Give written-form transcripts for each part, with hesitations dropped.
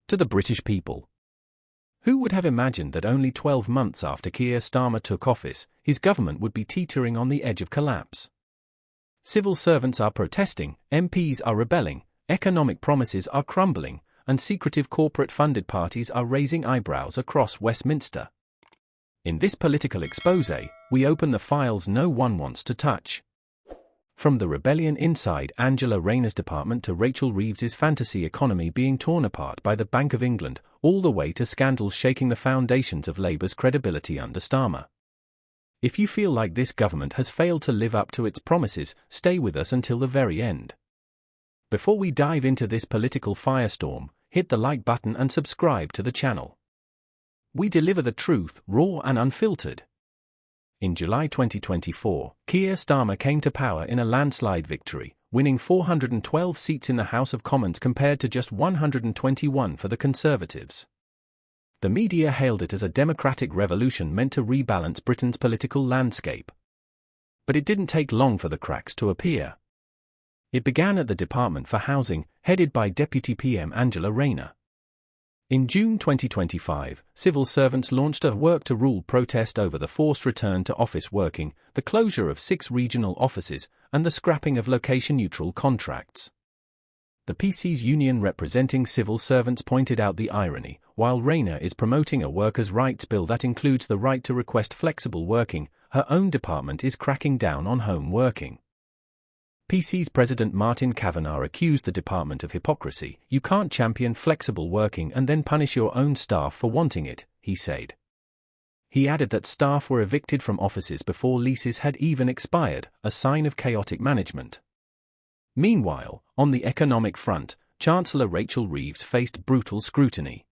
To the British people. Who would have imagined that only 12 months after Keir Starmer took office, his government would be teetering on the edge of collapse? Civil servants are protesting, MPs are rebelling, economic promises are crumbling, and secretive corporate-funded parties are raising eyebrows across Westminster. In this political exposé, we open the files no one wants to touch. From the rebellion inside Angela Rayner's department to Rachel Reeves's fantasy economy being torn apart by the Bank of England, all the way to scandals shaking the foundations of Labour's credibility under Starmer. If you feel like this government has failed to live up to its promises, stay with us until the very end. Before we dive into this political firestorm, hit the like button and subscribe to the channel. We deliver the truth, raw and unfiltered. In July 2024, Keir Starmer came to power in a landslide victory, winning 412 seats in the House of Commons compared to just 121 for the Conservatives. The media hailed it as a democratic revolution meant to rebalance Britain's political landscape. But it didn't take long for the cracks to appear. It began at the Department for Housing, headed by Deputy PM Angela Rayner. In June 2025, civil servants launched a work-to-rule protest over the forced return to office working, the closure of 6 regional offices, and the scrapping of location-neutral contracts. The PC's union representing civil servants pointed out the irony. While Rayner is promoting a workers' rights bill that includes the right to request flexible working, her own department is cracking down on home working. PC's President Martin Kavanagh accused the department of hypocrisy. You can't champion flexible working and then punish your own staff for wanting it, he said. He added that staff were evicted from offices before leases had even expired, a sign of chaotic management. Meanwhile, on the economic front, Chancellor Rachel Reeves faced brutal scrutiny.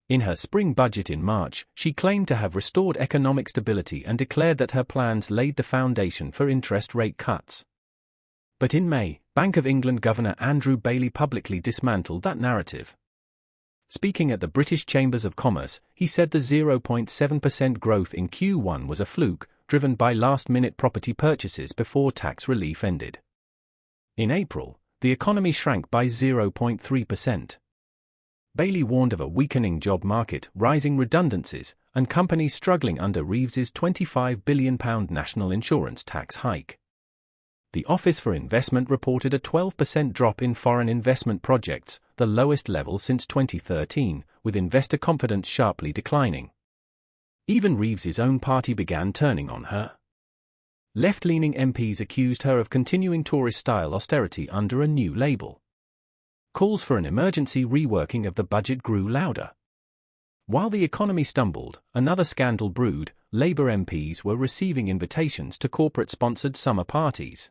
In her spring budget in March, she claimed to have restored economic stability and declared that her plans laid the foundation for interest rate cuts. But in May, Bank of England Governor Andrew Bailey publicly dismantled that narrative. Speaking at the British Chambers of Commerce, he said the 0.7% growth in Q1 was a fluke, driven by last-minute property purchases before tax relief ended. In April, the economy shrank by 0.3%. Bailey warned of a weakening job market, rising redundancies, and companies struggling under Reeves's £25 billion national insurance tax hike. The Office for Investment reported a 12% drop in foreign investment projects, the lowest level since 2013, with investor confidence sharply declining. Even Reeves's own party began turning on her. Left-leaning MPs accused her of continuing Tory-style austerity under a new label. Calls for an emergency reworking of the budget grew louder. While the economy stumbled, another scandal brewed. Labour MPs were receiving invitations to corporate-sponsored summer parties.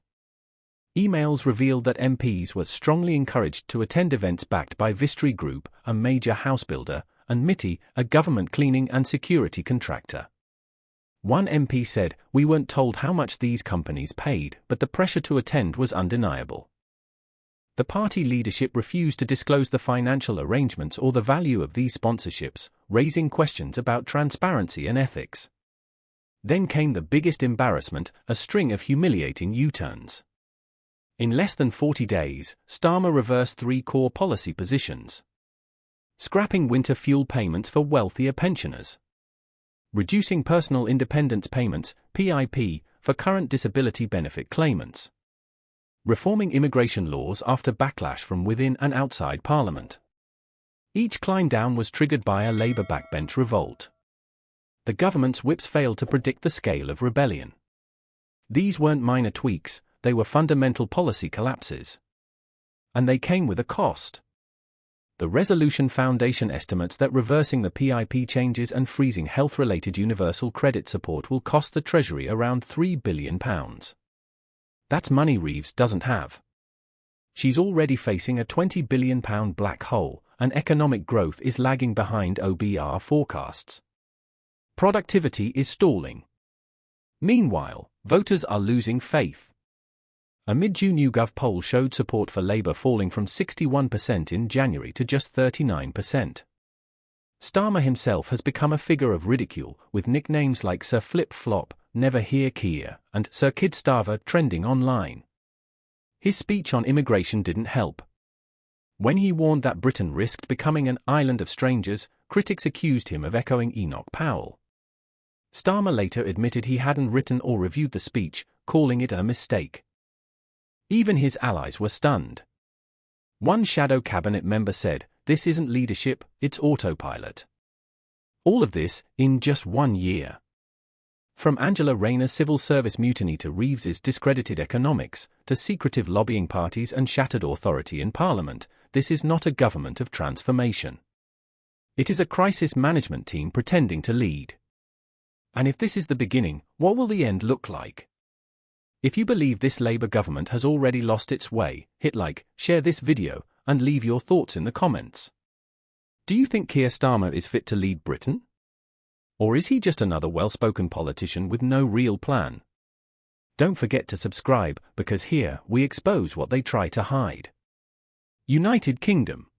Emails revealed that MPs were strongly encouraged to attend events backed by Vistry Group, a major house builder, and MITI, a government cleaning and security contractor. One MP said, "We weren't told how much these companies paid, but the pressure to attend was undeniable." The party leadership refused to disclose the financial arrangements or the value of these sponsorships, raising questions about transparency and ethics. Then came the biggest embarrassment, a string of humiliating U-turns. In less than 40 days, Starmer reversed 3 core policy positions. Scrapping winter fuel payments for wealthier pensioners. Reducing personal independence payments, PIP, for current disability benefit claimants. Reforming immigration laws after backlash from within and outside Parliament. Each climb down was triggered by a Labour backbench revolt. The government's whips failed to predict the scale of rebellion. These weren't minor tweaks, they were fundamental policy collapses. And they came with a cost. The Resolution Foundation estimates that reversing the PIP changes and freezing health-related universal credit support will cost the Treasury around £3 billion. That's money Reeves doesn't have. She's already facing a £20 billion black hole, and economic growth is lagging behind OBR forecasts. Productivity is stalling. Meanwhile, voters are losing faith. A mid-June YouGov poll showed support for Labour falling from 61% in January to just 39%. Starmer himself has become a figure of ridicule, with nicknames like Sir Flip Flop, Never Hear Keir, and Sir Kid Starver trending online. His speech on immigration didn't help. When he warned that Britain risked becoming an island of strangers, critics accused him of echoing Enoch Powell. Starmer later admitted he hadn't written or reviewed the speech, calling it a mistake. Even his allies were stunned. One shadow cabinet member said, "This isn't leadership, it's autopilot." All of this, in just 1 year. From Angela Rayner's civil service mutiny to Reeves's discredited economics, to secretive lobbying parties and shattered authority in Parliament, this is not a government of transformation. It is a crisis management team pretending to lead. And if this is the beginning, what will the end look like? If you believe this Labour government has already lost its way, hit like, share this video, and leave your thoughts in the comments. Do you think Keir Starmer is fit to lead Britain? Or is he just another well-spoken politician with no real plan? Don't forget to subscribe, because here we expose what they try to hide. United Kingdom.